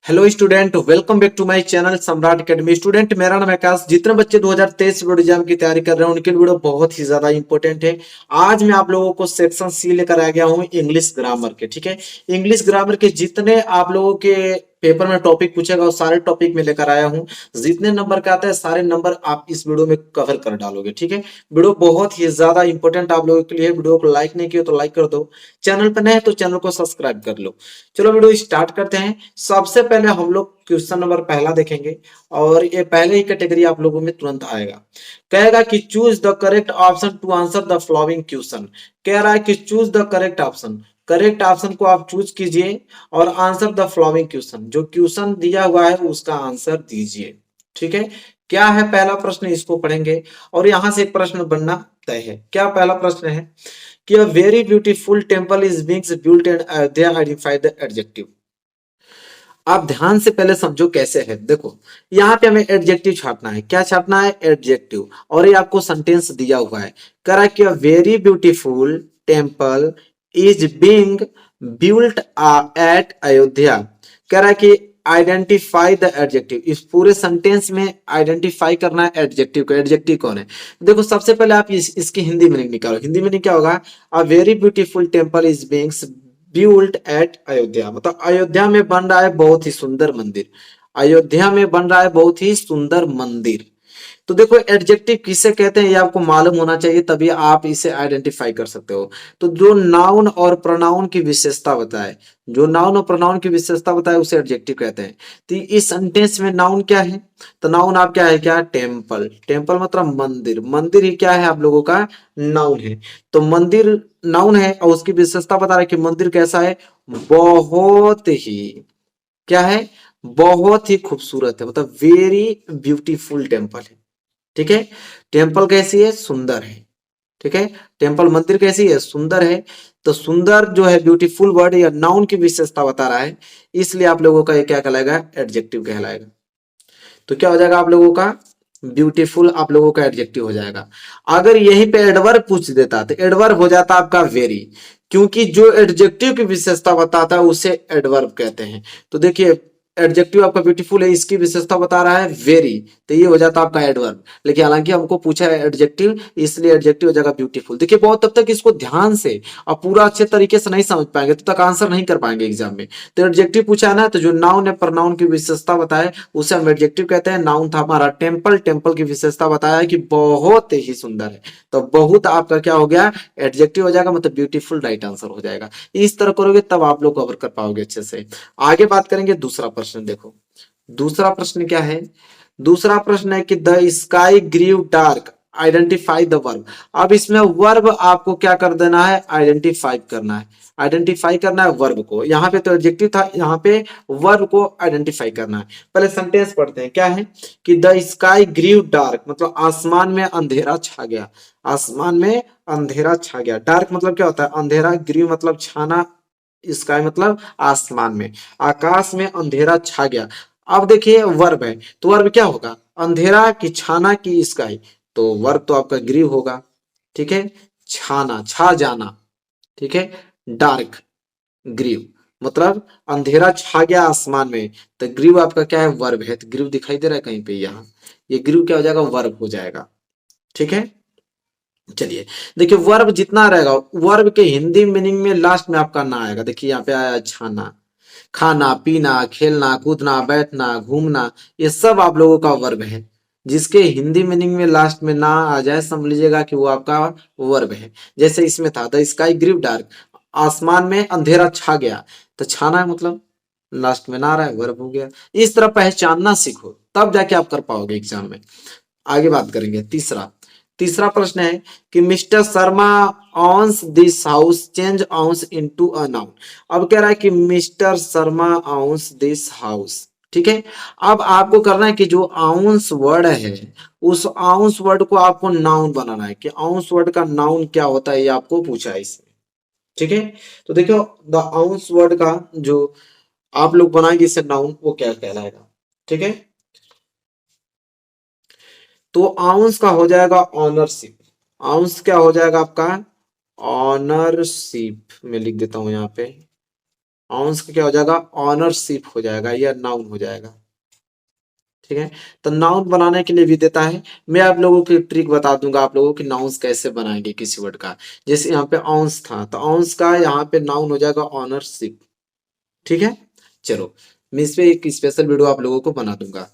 Hello student, welcome back to my channel Samrat academy. Student, मेरा नाम है आकाश। जितने बच्चे 2023 बोर्ड एग्जाम की तैयारी कर रहे हैं उनके लिए वीडियो बहुत ही ज्यादा इंपॉर्टेंट है। आज मैं आप लोगों को सेक्शन सी लेकर आ गया हूं इंग्लिश ग्रामर के। ठीक है, इंग्लिश ग्रामर के जितने आप लोगों के पेपर में टॉपिक पूछेगा वो सारे टॉपिक में लेकर आया हूं। जितने नंबर का आता है सारे नंबर आप इस वीडियो में कवर कर डालोगे। ठीक है, वीडियो बहुत ही ज्यादा इंपॉर्टेंट आप लोगों के लिए। वीडियो को लाइक नहीं किया तो लाइक कर दो, चैनल पर नए हैं तो चैनल को सब्सक्राइब कर लो। चलो वीडियो स्टार्ट करते हैं। सबसे पहले हम लोग क्वेश्चन नंबर पहला देखेंगे और ये पहले ही कैटेगरी आप लोगों में तुरंत आएगा। कहेगा कि choose the correct option to answer the following question. कह रहा है कि choose the correct option, correct option को आप चूज कीजिए और आंसर द फॉलोइंग क्वेश्चन, जो क्वेश्चन दिया हुआ है उसका आंसर दीजिए। ठीक है, क्या है पहला प्रश्न, इसको पढ़ेंगे और यहां से एक प्रश्न बनना तय है। क्या पहला प्रश्न है कि a very beautiful temple is being built and they identify the adjective। आप ध्यान से पहले समझो कैसे है। देखो, यहाँ पे हमें एडजेक्टिव छापना है। क्या छापना है? एडजेक्टिव। और ये आपको सेंटेंस दिया हुआ है। कह रहा है कि very beautiful temple is being built at Ayodhya. कह रहा है कि आइडेंटिफाई द एडजेक्टिव। इस पूरे सेंटेंस में आइडेंटिफाई करना है एडजेक्टिव को। एडजेक्टिव कौन है? देखो, सबसे पहले आप इसकी हिंदी मीनिंग निकालो। हिंदी मीनिंग क्या होगा? A very beautiful temple is being built at Ayodhya, मतलब अयोध्या में बन रहा है बहुत ही सुंदर मंदिर। अयोध्या में बन रहा है बहुत ही सुंदर मंदिर। तो देखो, एडजेक्टिव किसे कहते हैं ये आपको मालूम होना चाहिए, तभी आप इसे आइडेंटिफाई कर सकते हो। तो जो नाउन और प्रोनाउन की विशेषता बताए, जो नाउन और प्रोनाउन की विशेषता बताए उसे एडजेक्टिव कहते हैं। तो इस सेंटेंस में नाउन क्या है? तो नाउन आप क्या है? क्या? टेम्पल। टेम्पल मतलब मंदिर। मंदिर ही क्या है आप लोगों का? नाउन है। तो मंदिर नाउन है और उसकी विशेषता बता रहा है कि मंदिर कैसा है? बहुत ही, क्या है? बहुत ही खूबसूरत है, मतलब वेरी ब्यूटीफुल टेम्पल है। ठीक है, टेम्पल कैसी है? सुंदर है। ठीक है, टेम्पल मंदिर कैसी है? सुंदर है। तो सुंदर जो है ब्यूटीफुल वर्ड या नाउन की विशेषता बता रहा है, इसलिए आप लोगों का ये क्या कहलाएगा? एडजेक्टिव कहलाएगा। तो क्या हो जाएगा आप लोगों का? ब्यूटीफुल आप लोगों का एडजेक्टिव हो जाएगा। अगर यहीं पे एडवर्ब पूछ देता तो एडवर्ब हो जाता आपका वेरी, क्योंकि जो एडजेक्टिव की विशेषता बताता है उसे एडवर्ब कहते हैं। तो देखिए, एडजेक्टिव आपका ब्यूटीफुल है, इसकी विशेषता बता रहा है वेरी, तो ये हो जाता आपका एडवर्ब। लेकिन हालांकि हमको पूछा है एडजेक्टिव, इसलिए एडजेक्टिव हो जाएगा ब्यूटीफुल। देखिए, बहुत तब तक इसको ध्यान से और पूरा अच्छे तरीके से नहीं समझ पाएंगे तब तक आंसर नहीं कर पाएंगे एग्जाम में। तो एडजेक्टिव पूछा है ना, तो जो नाउन है प्रनाउन की विशेषता बताए उसे हम एडजेक्टिव कहते हैं। नाउन था हमारा टेम्पल, टेम्पल की विशेषता बताया है कि बहुत ही सुंदर है, तो बहुत आपका क्या हो गया? एडजेक्टिव हो जाएगा, मतलब ब्यूटीफुल राइट आंसर हो जाएगा। इस तरह करोगे तब आप लोग कवर कर पाओगे अच्छे से। आगे बात करेंगे दूसरा प्रश्न। देखो, दूसरा प्रश्न क्या है? दूसरा प्रश्न है कि the sky grew dark, identify the verb. अब इसमें वर्ब आपको क्या कर देना है? आइडेंटिफाई करना है। आइडेंटिफाई करना है वर्ब को। यहाँ पे तो एडजेक्टिव था, यहाँ पे वर्ब को आइडेंटिफाई करना है। पहले सेंटेंस पढ़ते हैं। क्या है कि द स्काई ग्रीव डार्क, मतलब आसमान में अंधेरा छा गया। आसमान में अंधेरा छा गया। डार्क मतलब क्या होता है? अंधेरा। ग्रीव मतलब छाना। स्काई मतलब आसमान में, आकाश में अंधेरा छा गया। अब देखिए वर्ब है, तो वर्ब क्या होगा? अंधेरा की छाना की स्काई, तो वर्ब तो आपका ग्रीव होगा। ठीक है, छाना, छा जाना। ठीक है, डार्क, ग्रीव मतलब अंधेरा छा गया आसमान में, तो ग्रीव आपका क्या है? वर्ब है। तो ग्रीव दिखाई दे रहा है कहीं पे? यहाँ ये ग्रीव क्या हो जाएगा? वर्ब हो जाएगा। ठीक है, चलिए देखिए, वर्ब जितना रहेगा वर्ब के हिंदी मीनिंग में लास्ट में आपका ना आएगा। देखिए यहाँ पे आया छाना, खाना, पीना, खेलना, कूदना, बैठना, घूमना, ये सब आप लोगों का वर्ब है। जिसके हिंदी मीनिंग में लास्ट में ना आ जाए समझ लीजिएगा कि वो आपका वर्ब है। जैसे इसमें था द स्काई ग्रीव डार्क, आसमान में अंधेरा छा गया, तो छाना है मतलब लास्ट में ना आ रहा है, वर्ब हो गया। इस तरह पहचानना सीखो, तब जाके आप कर पाओगे एग्जाम में। आगे बात करेंगे तीसरा। तीसरा प्रश्न है कि mister Sharma owns this house change owns into a noun. अब कह रहा है कि mister Sharma owns this house. ठीक है, अब आपको करना है कि जो आउंस वर्ड है उस आउंस वर्ड को आपको नाउन बनाना है। कि आउंस वर्ड का नाउन क्या होता है ये आपको पूछा है इसमें। ठीक है, तो देखो द आउंस वर्ड का जो आप लोग बनाएंगे इसे नाउन, वो क्या कहलाएगा? ठीक है, तो आउंस का हो जाएगा ऑनरशिप। आउंस क्या हो जाएगा आपका? ऑनरशिप। मैं लिख देता हूं यहाँ पे आउंस का क्या हो जाएगा, ऑनरशिप हो जाएगा या नाउन हो जाएगा। ठीक है, तो नाउन बनाने के लिए भी देता है। मैं आप लोगों को एक ट्रिक बता दूंगा आप लोगों की नाउन्स कैसे बनाएंगे किसी वर्ड का। जैसे यहाँ पे आउंस था, तो आउंस का यहाँ पे नाउन हो जाएगा ऑनरशिप। ठीक है, चलो मैं इस पे एक स्पेशल वीडियो आप लोगों को बना दूंगा।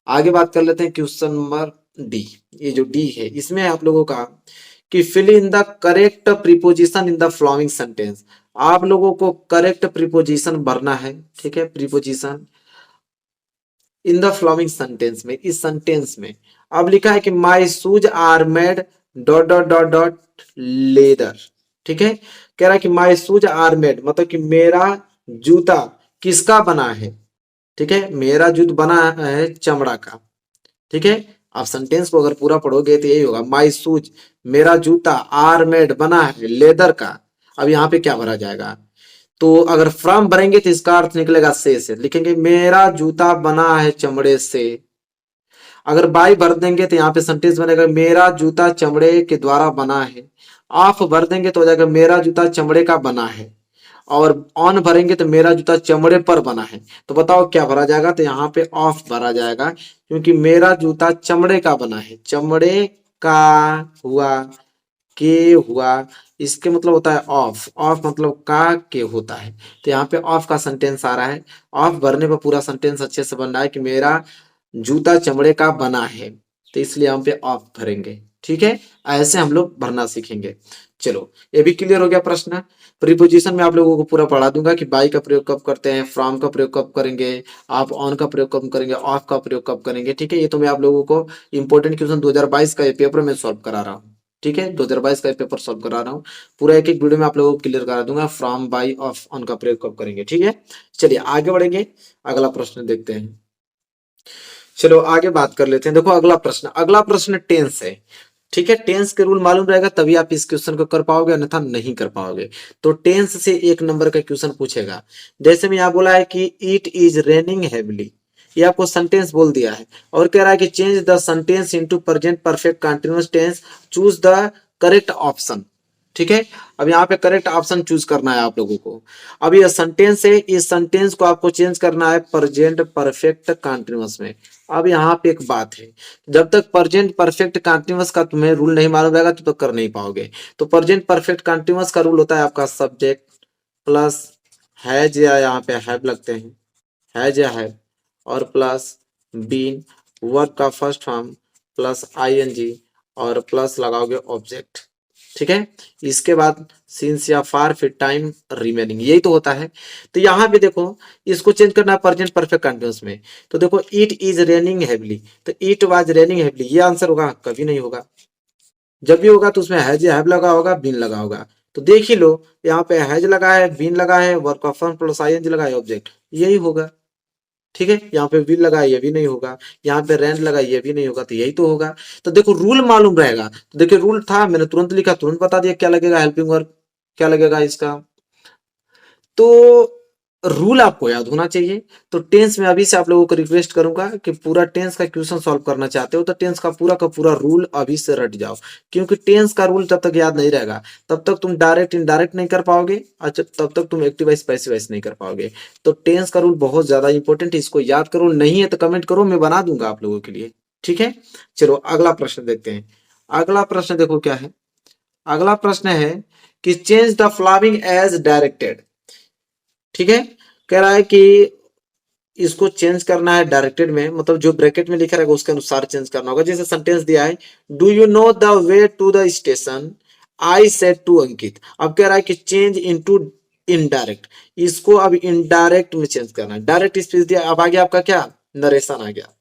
आगे बात कर लेते हैं क्वेश्चन नंबर डी। ये जो डी है इसमें आप लोगों का कि fill in the correct preposition in the following sentence. आप लोगों को करेक्ट प्रीपोजिशन भरना है। ठीक है, preposition in the following sentence में, इस सेंटेंस में अब लिखा है कि my shoes are made dot dot dot dot leather. ठीक है, कह रहा है कि माई शूज आर मेड मतलब कि मेरा जूता किसका बना है। ठीक है, मेरा जूता बना है चमड़ा का। ठीक है, आप सेंटेंस को अगर पूरा पढ़ोगे तो यही होगा, माई शूज मेरा जूता आर मेड बना है लेदर का। अब यहाँ पे क्या भरा जाएगा, तो अगर फ्रॉम भरेंगे तो इसका अर्थ निकलेगा से लिखेंगे मेरा जूता बना है चमड़े से। अगर बाई भर देंगे तो यहाँ पे सेंटेंस बनेगा मेरा जूता चमड़े के द्वारा बना है। ऑफ भर देंगे तो हो जाएगा मेरा जूता चमड़े का बना है। और ऑन भरेंगे तो मेरा जूता चमड़े पर बना है। तो बताओ क्या भरा जाएगा, तो यहाँ पे ऑफ भरा जाएगा क्योंकि मेरा जूता चमड़े का बना है। चमड़े का हुआ, के हुआ, इसके मतलब होता है ऑफ। ऑफ मतलब का के होता है, तो यहाँ पे ऑफ का सेंटेंस आ रहा है। ऑफ भरने पर पूरा सेंटेंस अच्छे से बन रहा है कि मेरा जूता चमड़े का बना है, तो इसलिए हम पे ऑफ भरेंगे। ठीक है, ऐसे हम लोग भरना सीखेंगे। चलो ये भी क्लियर हो गया प्रश्न। प्रीपोजिशन में आप लोगों को पूरा पढ़ा दूंगा कि बाई का प्रयोग कब करते हैं, फ्रॉम का प्रयोग कब करेंगे, आप ऑन का प्रयोग कब करेंगे, ऑफ का प्रयोग कब करेंगे। ठीक है, ये तो मैं आप लोगों को इंपॉर्टेंट क्वेश्चन 2022 का ये पेपर में सॉल्व करा रहा हूँ। ठीक है, 2022 का पेपर सॉल्व करा रहा हूँ। पूरा एक एक वीडियो में आप लोगों को क्लियर करा दूंगा फ्रॉम, बाई, ऑफ, ऑन का प्रयोग कब करेंगे। ठीक है, चलिए आगे बढ़ेंगे, अगला प्रश्न देखते हैं। चलो आगे बात कर लेते हैं। देखो अगला प्रश्न, अगला प्रश्न टेंस है। ठीक है, टेंस के रूल मालूम रहेगा तभी आप इस क्वेश्चन को कर पाओगे, अन्यथा नहीं कर पाओगे। तो टेंस से एक नंबर का क्वेश्चन पूछेगा। जैसे में यहाँ बोला है कि इट इज रेनिंग हेवली, ये आपको सेंटेंस बोल दिया है और कह रहा है कि change the sentence into present perfect continuous tense, choose the correct option. ठीक है, अब यहाँ पे करेक्ट ऑप्शन चूज करना है आप लोगों को। अब ये सेंटेंस है, इस सेंटेंस को आपको चेंज करना है प्रेजेंट परफेक्ट कंटिन्यूअस में। अब यहाँ पे एक बात है, जब तक प्रेजेंट परफेक्ट कंटिन्यूअस का तुम्हें रूल नहीं मालूम रहेगा तो कर नहीं पाओगे। तो प्रेजेंट परफेक्ट कंटिन्यूअस का रूल होता है आपका सब्जेक्ट प्लस हैज या यहाँ पे हैव लगते हैं, हैज या हैव, और प्लस बीन, वर्ब का फर्स्ट फॉर्म प्लस आईएनजी और प्लस लगाओगे ऑब्जेक्ट। ठीक है, इसके बाद सिंस या फार फिर टाइम रिमेनिंग, यही तो होता है। तो यहाँ पे देखो इसको चेंज करना है प्रेजेंट परफेक्ट कंटिन्यूअस में। तो देखो इट इज रेनिंग हेवली, तो इट वाज रेनिंग हेवली, ये आंसर होगा? कभी नहीं होगा। जब भी होगा तो उसमें हैज हैव लगा होगा, बीन लगा होगा। तो देख ही लो, यहाँ पे हैज लगा है, बीन लगा है, वर्क ऑफ प्लस आईएनजी लगा है, ऑब्जेक्ट, यही होगा। ठीक है, यहाँ पे विल लगा ये भी नहीं होगा, यहाँ पे रेंट लगा ये भी नहीं होगा, तो यही तो होगा। तो देखो रूल मालूम रहेगा, तो देखिए रूल था, मैंने तुरंत लिखा, तुरंत बता दिया क्या लगेगा, हेल्पिंग वर्ब क्या लगेगा इसका। तो रूल आपको याद होना चाहिए। तो टेंस में अभी से आप लोगों को रिक्वेस्ट करूंगा कि पूरा टेंस का क्वेश्चन सॉल्व करना चाहते हो तो टेंस का पूरा रूल अभी से रट जाओ, क्योंकि टेंस का रूल जब तक याद नहीं रहेगा तब तक तुम डायरेक्ट इनडायरेक्ट नहीं कर पाओगे, अच्छा तब तक तुम एक्टिव वाइस पैसिव वाइस नहीं कर पाओगे। तो टेंस का रूल बहुत ज्यादा इंपॉर्टेंट है, इसको याद करो, नहीं है तो कमेंट करो, मैं बना दूंगा आप लोगों के लिए। ठीक है, चलो अगला प्रश्न देखते हैं। अगला प्रश्न देखो क्या है, अगला प्रश्न है कि change the following as directed. ठीक है, कह रहा है कि इसको चेंज करना है डायरेक्टेड में, मतलब जो ब्रैकेट में लिखा रहेगा उसके अनुसार चेंज करना होगा। जैसे सेंटेंस दिया है, do you know the way to the station, I said to Ankit. अब कह रहा है कि चेंज इनटू इनडायरेक्ट, इसको अब इनडायरेक्ट में चेंज करना है। डायरेक्ट स्पीच दिया, अब आ गया आपका क्या, नरेशन आ गया।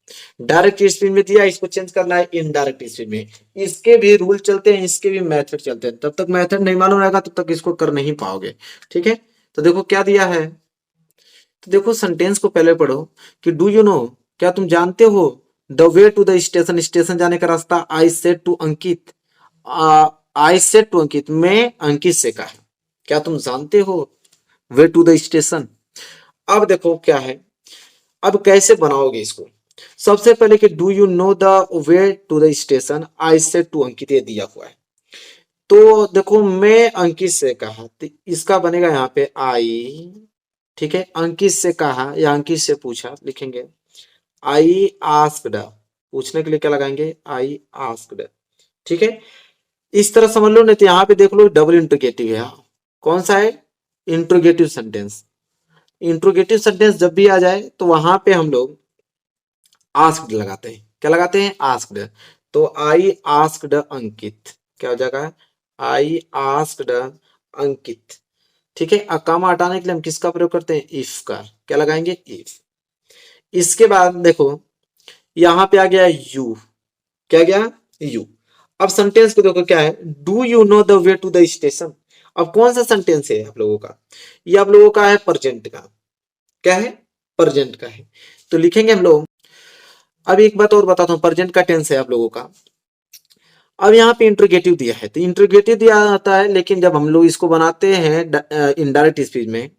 डायरेक्ट स्पीच में दिया, इसको चेंज करना है इनडायरेक्ट स्पीच में। इसके भी रूल चलते हैं, इसके भी मेथड चलते हैं, तब तक मेथड नहीं मालूम रहेगा तब तक इसको कर नहीं पाओगे। ठीक है, तो देखो क्या दिया है, तो देखो सेंटेंस को पहले पढ़ो कि डू यू नो, क्या तुम जानते हो, the way to the station, station जाने का रास्ता, I said to Ankit, I said to Ankit, मैं अंकित से कहा, क्या तुम जानते हो वे टू द स्टेशन। अब देखो क्या है, अब कैसे बनाओगे इसको। सबसे पहले कि do you know the way to the station, I said to Ankit, ये दिया हुआ है। तो देखो मैं अंकित से कहा, तो इसका बनेगा यहाँ पे आई ठीक है, अंकित से कहा या अंकित से पूछा, लिखेंगे आई आस्क्ड, पूछने के लिए क्या लगाएंगे, आई आस्क्ड। ठीक है, इस तरह समझ लो, नहीं तो यहाँ पे देख लो डबल इंट्रोगेटिव है। कौन सा है, इंट्रोगेटिव सेंटेंस। इंट्रोगेटिव सेंटेंस जब भी आ जाए तो वहां पे हम लोग आस्क्ड लगाते हैं। क्या लगाते हैं, आस्क्ड। तो आई आस्क्ड अंकित, क्या हो जाएगा, आई आस्क्ड अंकित। ठीक है, अकामा हटाने के लिए हम किसका प्रयोग करते हैं, इफ का। क्या लगाएंगे, इफ। इसके बाद देखो यहां पे आ गया यू, क्या गया, यू। अब सेंटेंस को देखो क्या है, do you know the way to the station. अब कौन सा सेंटेंस है आप लोगों का, ये आप लोगों का है प्रेजेंट का। क्या है, प्रेजेंट का है। तो लिखेंगे हम लोग, अब एक बात और बताता हूं, प्रेजेंट का टेंस है आप लोगों का। अब यहाँ पे इंट्रोगेटिव दिया है, तो इंट्रोगेटिव दिया जाता है, लेकिन जब हम लोग इसको बनाते हैं इनडायरेक्ट स्पीच में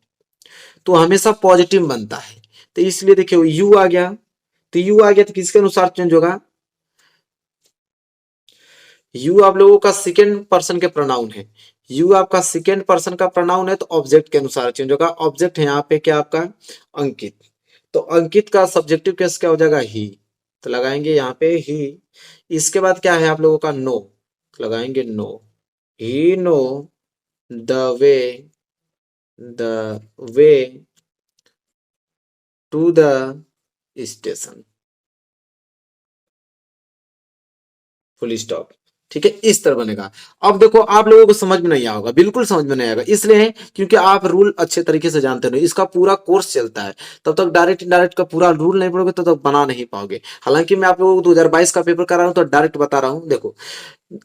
तो हमेशा पॉजिटिव बनता है। तो इसलिए देखिए यू आ गया, तो यू आ गया तो किसके अनुसार चेंज होगा, यू आप लोगों का सेकेंड पर्सन के प्रोनाउन है। यू आपका सेकेंड पर्सन का प्रोनाउन है, तो ऑब्जेक्ट के अनुसार चेंज होगा। ऑब्जेक्ट है यहाँ पे क्या आपका, अंकित। तो अंकित का सब्जेक्टिव केस क्या हो जाएगा, ही। तो लगाएंगे यहाँ पे ही। इसके बाद क्या है आप लोगों का, नो, लगाएंगे know. He know the way, the way to the station, full stop. ठीक है, इस तरह बनेगा। अब देखो आप लोगों को समझ में नहीं आएगा, बिल्कुल समझ में नहीं आएगा, इसलिए क्योंकि आप रूल अच्छे तरीके से जानते नहीं। इसका पूरा कोर्स चलता है, तब तक डायरेक्ट इनडायरेक्ट का पूरा रूल नहीं पढ़ोगे तब तक बना नहीं पाओगे। हालांकि मैं आप लोगों को 2022 का पेपर करा रहा हूं तो डायरेक्ट बता रहा हूं। देखो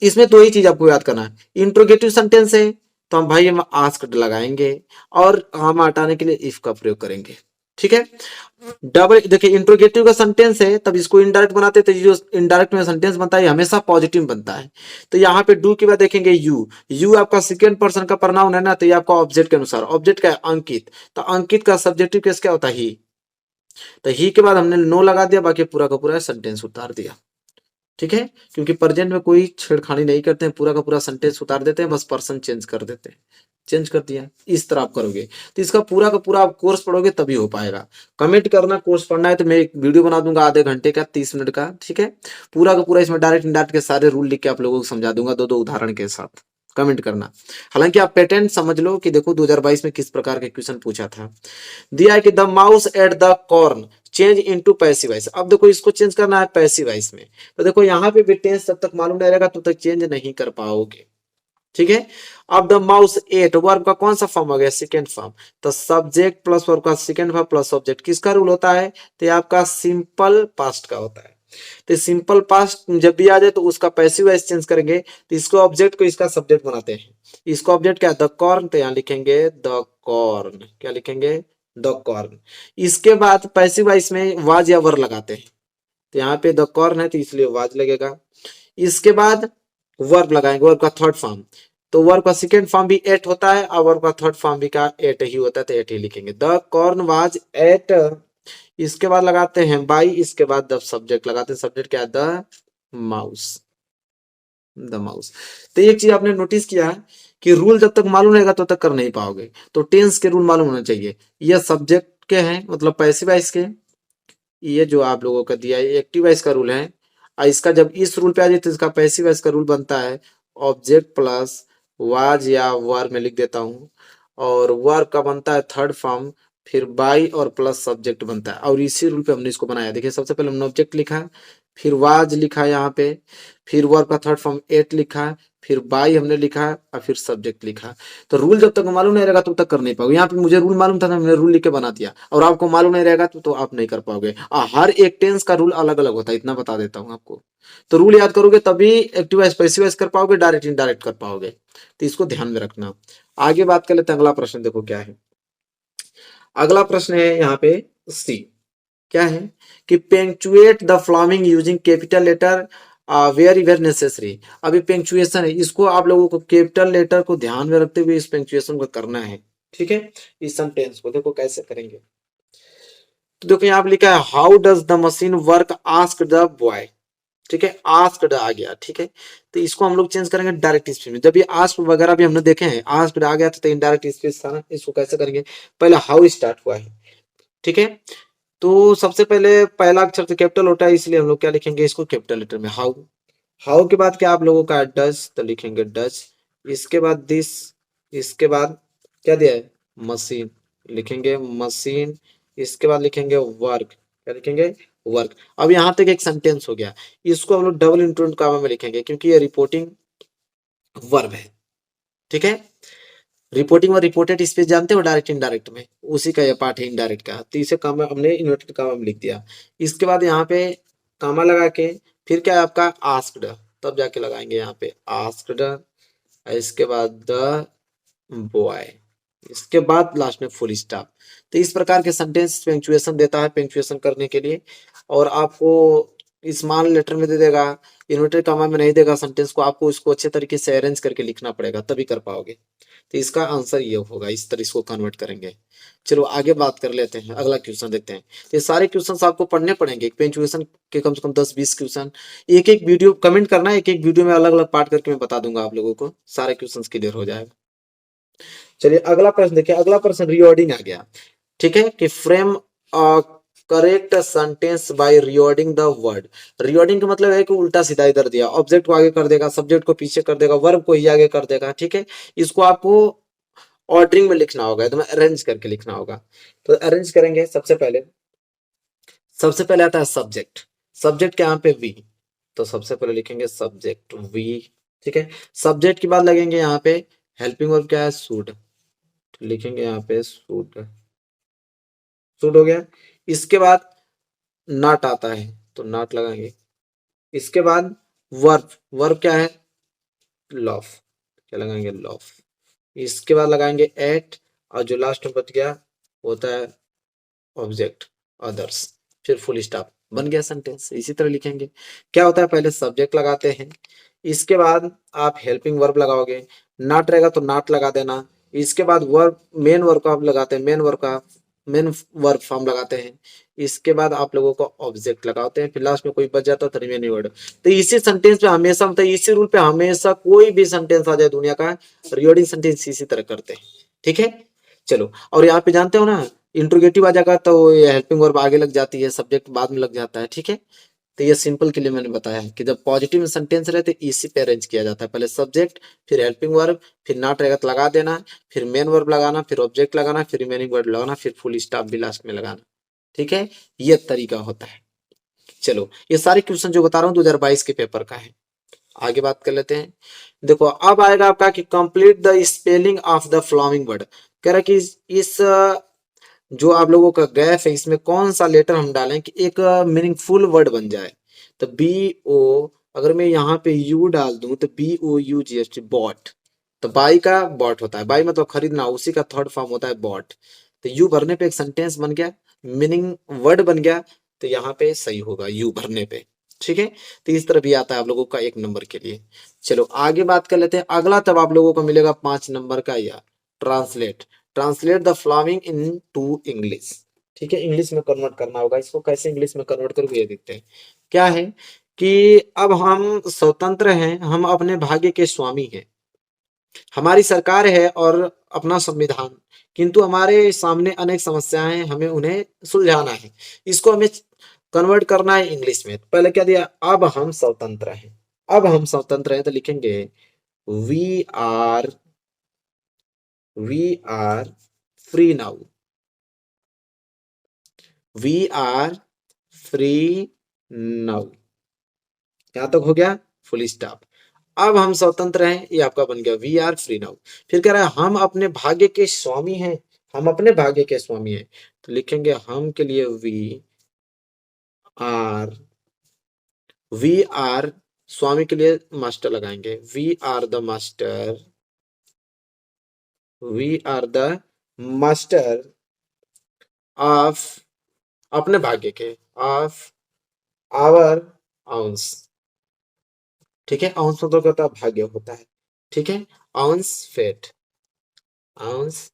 इसमें दो ही चीज आपको याद करना है, इंट्रोगेटिव सेंटेंस है तो हम भाई हम आस्क्ड लगाएंगे, और हम हटाने के लिए इफ का प्रयोग करेंगे। ठीक है, डबल देखिए इंट्रोगेटिव का सेंटेंस है तब इसको इनडायरेक्ट बनाते, तो जो इनडायरेक्ट में सेंटेंस बनता है हमेशा पॉजिटिव बनता है। तो यहाँ पे डू के बाद देखेंगे यू, यू आपका सेकेंड पर्सन का प्रोनाउन है ना, तो ये आपका ऑब्जेक्ट के अनुसार, ऑब्जेक्ट का है अंकित, तो अंकित का सब्जेक्टिव केस क्या होता है, ही। तो ही के बाद हमने नो लगा दिया, बाकी पूरा का पूरा सेंटेंस उतार दिया। ठीक है, क्योंकि प्रेजेंट में कोई छेड़खानी नहीं करते हैं, पूरा का पूरा सेंटेंस उतार देते हैं, बस पर्सन चेंज कर देते हैं। चेंज कर दिया, इस तरह आप करोगे तो इसका पूरा का पूरा आप कोर्स पढ़ोगे तभी हो पाएगा। कमेंट करना कोर्स पढ़ना है तो मैं एक वीडियो बना दूंगा आधे घंटे का, 30 मिनट का। ठीक है, पूरा का पूरा इसमें डायरेक्ट इनडायरेक्ट के सारे रूल लिख के आप लोगों को समझा दूंगा, दो दो उदाहरण के साथ। कमेंट करना। हालांकि आप पैटर्न समझ लो कि देखो 2022 में किस प्रकार के क्वेश्चन पूछा था। दिया है कि the mouse at the corn change into passive voice. अब देखो इसको चेंज करना है पैसिव वॉइस में, तो देखो यहाँ पे भी टेंस जब तक मालूम नहीं रहेगा तब तक चेंज नहीं कर पाओगे। ठीक है, अब द माउस एट वर्ब का कौन सा फॉर्म हो गया, सेकेंड फॉर्म। तो सब्जेक्ट प्लस वर्ब का सेकेंड फॉर्म प्लस ऑब्जेक्ट किसका रूल होता है, तो ये आपका सिंपल पास्ट का होता है। तो सिंपल पास्ट जब भी आ जाए तो उसका पैसिव वॉइस चेंज करेंगे, तो इसको ऑब्जेक्ट को इसका सब्जेक्ट बनाते हैं। इसको ऑब्जेक्ट क्या है, द कॉर्न, तो यहाँ लिखेंगे द कॉर्न। क्या लिखेंगे, द कॉर्न। इसके बाद पैसिव वॉइस में वाज या वर लगाते हैं, तो यहाँ पे द कॉर्न है तो इसलिए वाज लगेगा। इसके बाद वर्ब लगाएंगे, वर्ब का थर्ड फॉर्म। तो वर्ब का सेकेंड फॉर्म भी एट होता है और वर्ब का थर्ड फॉर्म भी का एट ही होता है, तो एट ही लिखेंगे, द कॉर्न वाज एट। इसके बाद लगाते हैं बाई, इसके बाद द सब्जेक्ट लगाते हैं, सब्जेक्ट क्या है, द माउस, द माउस। तो एक चीज आपने नोटिस किया है कि रूल जब तक मालूम रहेगा तब तक कर नहीं पाओगे। तो टेंस के रूल मालूम होना चाहिए, ये सब्जेक्ट के हैं मतलब पैसिव वॉइस के, ये जो आप लोगों का दिया है एक्टिव वॉइस का रूल है। और इसका जब इस रूल पे आ जाए तो इसका पैसिव वॉइस का रूल बनता है ऑब्जेक्ट प्लस वाज या वर में लिख देता हूँ, और वर का बनता है थर्ड फॉर्म, फिर बाई और प्लस सब्जेक्ट बनता है, और इसी रूल पे हमने इसको बनाया। देखिए सबसे पहले हमने ऑब्जेक्ट लिखा, फिर वाज लिखा यहाँ पे, फिर वर का थर्ड फॉर्म एट लिखा, फिर बाई हमने लिखा और फिर सब्जेक्ट लिखा। तो रूल जब तक मालूम नहीं रहेगा तब तक कर नहीं पाओगे। यहाँ पे मुझे रूल मालूम था ना, मैंने रूल लिख के बना दिया, और आपको मालूम नहीं रहेगा तो आप नहीं कर पाओगे। हर एक टेंस का रूल अलग अलग होता है, इतना बता देता हूँ आपको। तो रूल याद करोगे तभी एक्टिव वॉइस पैसिव वॉइस कर पाओगे, डायरेक्ट इनडायरेक्ट कर पाओगे। तो इसको ध्यान में रखना। आगे बात कर लेते हैं, अगला प्रश्न देखो क्या है। अगला प्रश्न है यहाँ पे सी, क्या है कि punctuate the following using capital letter very very necessary. अभी पेंचुएशन है, इसको आप लोगों को कैपिटल लेटर को ध्यान में रखते हुए इस पेंचुएशन को करना है। ठीक है, इस सेंटेंस को देखो कैसे करेंगे। तो देखो यहाँ पे लिखा है how does the machine work ask the boy. ठीक है, आस्क्ड आ गया, ठीक है, तो इसको हम लोग चेंज करेंगे डायरेक्ट स्पीच में। जब ये आस्क्ड वगैरह भी हमने देखे हैं, आस्क्ड आ गया तो इनडायरेक्ट स्पीच था ना, इसको कैसे करेंगे, पहले हाउ स्टार्ट हुआ है, ठीक है। तो सबसे पहले पहला अक्षर तो कैपिटल होता है, इसलिए हम लोग क्या लिखेंगे इसको कैपिटल लेटर में, हाउ। हाउ के बाद क्या आप लोगों का डज, तो लिखेंगे डज। इसके बाद दिस, इसके बाद क्या दिया है, मशीन, लिखेंगे मशीन। इसके बाद लिखेंगे वर्क, क्या लिखेंगे, वर्क। अब यहाँ तक एक सेंटेंस हो गया, इसको हम लोग डबल इंटरेक्ट कॉमा में लिखेंगे क्योंकि ये रिपोर्टिंग वर्ब है, ठीक है। रिपोर्टिंग और रिपोर्टेड स्पीच जानते हो, डायरेक्ट इनडायरेक्ट में उसी का ये पार्ट है इनडायरेक्ट का, तो इसे कामा हमने इन्वर्टेड कामा में लिख दिया। इसके बाद यहाँ पे कामा लगा के फिर क्या है आपका आस्क्ड, तब जाके लगाएंगे यहाँ पे आस्क्ड। इसके बाद द बॉय, इसके बाद लास्ट में फुल स्टॉप। तो इस प्रकार के सेंटेंस पंक्चुएशन देता है, पंक्चुएशन करने के लिए। और आपको स्मॉल लेटर में दे देगा, इन्वर्टेड कॉमा में नहीं देगा सेंटेंस को, आपको इसको अच्छे तरीके से अरेंज करके लिखना पड़ेगा तभी कर पाओगे। तो इसका आंसर ये होगा, इस तरह इसको कन्वर्ट करेंगे। चलो आगे बात कर लेते हैं, अगला क्वेश्चन देखते हैं। तो ये सारे क्वेश्चन आपको पढ़ने पड़ेंगे, पंक्चुएशन के कम से कम 10-20 क्वेश्चन। एक एक वीडियो कमेंट करना, एक एक वीडियो में अलग अलग पार्ट करके मैं बता दूंगा आप लोगों को, सारे क्वेश्चन क्लियर हो जाएगा। चलिए अगला प्रश्न देखिए, अगला प्रश्न रिवर्डिंग आ गया, ठीक है, कि frame correct sentence by rewording the word. Rewording का मतलब है कि उल्टा सीधा इधर दिया, ऑब्जेक्ट को आगे कर देगा, सब्जेक्ट को पीछे कर देगा, वर्ब को ही आगे कर देगा, ठीक है। इसको आपको ऑर्डरिंग में लिखना होगा, एकदम अरेंज करके लिखना होगा। तो अरेंज करेंगे, सबसे पहले आता है सब्जेक्ट। सब्जेक्ट के यहाँ पे वी, तो सबसे पहले लिखेंगे सब्जेक्ट वी, ठीक है। सब्जेक्ट के बाद लगेंगे यहाँ पे हेल्पिंग वर्ब, क्या है, शुड, लिखेंगे यहाँ पे शुड, शुड हो गया। इसके बाद नॉट आता है तो नॉट लगाएंगे। इसके बाद वर्ब, वर्ब क्या है, लव, क्या लगाएंगे, लव। इसके बाद लगाएंगे एट, और जो लास्ट में बच गया होता है ऑब्जेक्ट अदर्स, फिर फुल स्टॉप, बन गया सेंटेंस। इसी तरह लिखेंगे। क्या होता है, पहले सब्जेक्ट लगाते हैं, इसके बाद आप हेल्पिंग वर्ब लगाओगे, नॉट रहेगा तो नॉट लगा देना। इसके बाद वर्ब, मेन वर्ब का आप लगाते हैं, मेन वर्ब फॉर्म लगाते हैं। इसके बाद आप लोगों को ऑब्जेक्ट लगाते हैं, फिर लास्ट में कोई बच जाता है तो रिमेनिंग वर्ड। तो इसी सेंटेंस पे हमेशा, मतलब इसी रूल पे हमेशा कोई भी सेंटेंस आ जाए दुनिया का, रिवर्डिंग सेंटेंस इसी तरह करते हैं, ठीक है। चलो, और यहाँ पे जानते हो ना, इंट्रोगेटिव आ जाएगा तो ये हेल्पिंग वर्ब आगे लग जाती है, सब्जेक्ट बाद में लग जाता है, ठीक है। तो ये सिंपल के लिए मैंने बताया है कि जब पॉजिटिव सेंटेंस रहे तो इसी पे अरेंज किया जाता है, पहले सब्जेक्ट, फिर हेल्पिंग वर्ब, फिर नॉट रहेगा तो लगा देना, फिर मेन वर्ब लगाना, फिर ऑब्जेक्ट लगाना, फिर रिमेनिंग वर्ड लगाना, फिर फुल स्टॉप भी लास्ट में लगाना, ठीक है। ये तरीका होता है। चलो, ये सारे क्वेश्चन जो बता रहा हूँ 2022 के पेपर का है। आगे बात कर लेते हैं। देखो अब आएगा आपका कि complete the spelling of the following word. कह रहा है कि इस जो आप लोगों का गैप है इसमें कौन सा लेटर हम डालें कि एक मीनिंगफुल वर्ड बन जाए। तो बी ओ, अगर मैं यहाँ पे यू डाल दूं तो BOUGHT, बॉट। तो बाई का बॉट होता है, बाई मतलब खरीदना, उसी का थर्ड फॉर्म होता है बॉट। तो यू भरने पे एक सेंटेंस बन गया, मीनिंग वर्ड बन गया, तो यहाँ पे सही होगा यू भरने पे, ठीक है। तो इस तरह भी आता है आप लोगों का 1 नंबर के लिए। चलो आगे बात कर लेते हैं। अगला तब आप लोगों को मिलेगा 5 नंबर का, या translate, translate the following into English, ठीक है। इंग्लिश में कन्वर्ट करना होगा इसको, कैसे इंग्लिश में कन्वर्ट करोगे ये देखते हैं। क्या है कि अब हम स्वतंत्र हैं, हम अपने भाग्य के स्वामी हैं, हमारी सरकार है और अपना संविधान, किंतु हमारे सामने अनेक समस्याएं हैं, हमें उन्हें सुलझाना है। इसको हमें कन्वर्ट करना है इंग्लिश में। पहले क्या दिया, अब हम स्वतंत्र हैं, अब हम स्वतंत्र हैं तो लिखेंगे we are, we are free now, we are free now. यहां तक हो गया, फुल स्टॉप। अब हम स्वतंत्र हैं, ये आपका बन गया वी आर फ्री नाउ। फिर कह रहा है हम अपने भाग्य के स्वामी हैं, हम अपने भाग्य के स्वामी हैं, तो लिखेंगे हम के लिए आर वी आर, स्वामी के लिए मास्टर लगाएंगे, we are the master, we are the master of, अपने भाग्य के, ऑफ आवर आउंस, ठीक है। आउंस मतलब क्या होता है, भाग्य होता है, ठीक है। Owns fate, owns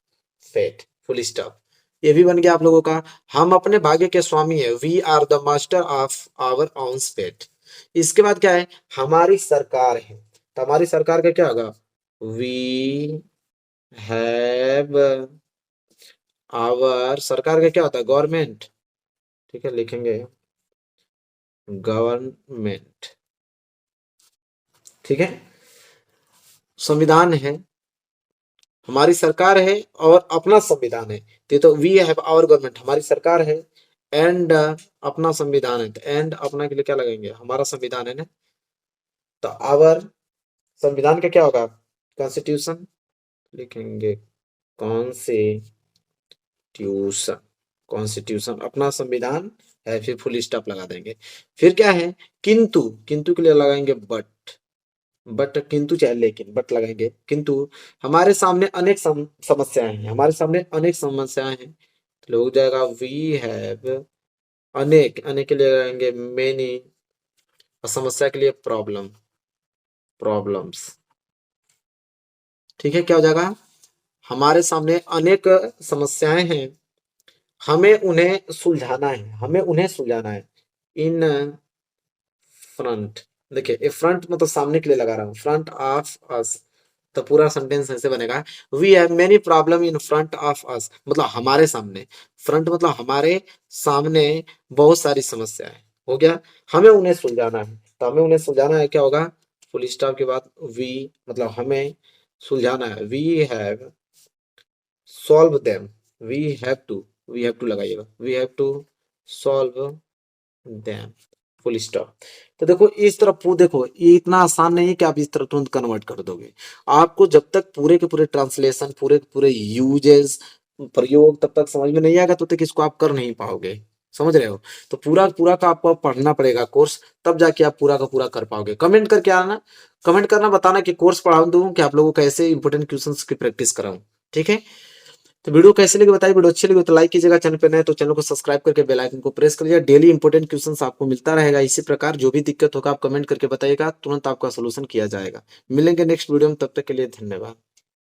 fate, full stop. ये भी बन गया आप लोगों का, हम अपने भाग्य के स्वामी है, we are the master of our owns fate. इसके बाद क्या है, हमारी सरकार है, तो हमारी सरकार का क्या होगा, वी हैव आवर, सरकार का क्या होता है, गवर्नमेंट, ठीक है, लिखेंगे गवर्नमेंट, ठीक है। संविधान है, हमारी सरकार है और अपना संविधान है, तो वी हैव आवर गवर्नमेंट, हमारी सरकार है, एंड अपना संविधान है, तो एंड अपना के लिए क्या लगाएंगे, हमारा संविधान है ना, तो आवर संविधान का क्या होगा, कॉन्स्टिट्यूशन, लिखेंगे कॉन्स्टिट्यूशन, कॉन्स्टिट्यूशन अपना संविधान है, फिर फुल स्टॉप लगा देंगे। फिर क्या है, किंतु, किंतु के लिए लगाएंगे बट किंतु चाहे लेकिन बट लगाएंगे, किंतु हमारे सामने अनेक समस्याएं हैं, हमारे सामने अनेक समस्याएं हैं, तो लोग जाएगा वी हैव, अनेक, अनेक के लिए लगाएंगे मेनी, और समस्या के लिए प्रॉब्लम्स, ठीक है। क्या हो जाएगा, हमारे सामने अनेक समस्याएं हैं, हमें उन्हें सुलझाना है, हमें उन्हें सुलझाना है। इन फ्रंट, देखिए ये फ्रंट मतलब सामने के लिए लगा रहा हूँ, फ्रंट ऑफ अस, तो पूरा सेंटेंस ऐसे बनेगा, we have many problem in front of us, मतलब हमारे सामने, फ्रंट मतलब हमारे सामने बहुत सारी समस्याएं, हो गया, हमें उन्हें सुलझाना है, तो हमें उन्हें सुलझाना है, क्या होगा, फुल स्टॉप के बाद वी, मतलब हमें सुलझाना है, we have solve them, we have to लगाइएगा, we have to solve them, full stop. तो देखो इस तरह देखो ये इतना आसान नहीं है कि आप इस तरह तुरंत कन्वर्ट कर दोगे, आपको जब तक पूरे के पूरे ट्रांसलेशन, पूरे के पूरे यूजेस, प्रयोग तब तक समझ में नहीं आएगा, तब तक इसको आप कर नहीं पाओगे, समझ रहे हो। तो पूरा पूरा का आपको पढ़ना पड़ेगा कोर्स, तब जाके आप पूरा का पूरा कर पाओगे। कमेंट करके आना, कमेंट करना, बताना कि कोर्स पढ़ा दूं कि आप लोगों को कैसे इंपोर्टेंट क्वेश्चंस की प्रैक्टिस कराऊं, ठीक है। तो वीडियो कैसे लगे बताइए, वीडियो अच्छी लगी तो लाइक कीजिएगा, चैनल पे नए तो चैनल को सब्सक्राइब करके बेल आइकन को प्रेस करिएगा, डेली इंपोर्टेंट क्वेश्चंस आपको मिलता रहेगा। इसी प्रकार जो भी दिक्कत होगा आप कमेंट करके बताइएगा, तुरंत आपका सोल्यूशन किया जाएगा। मिलेंगे नेक्स्ट वीडियो में, तब तक के लिए धन्यवाद।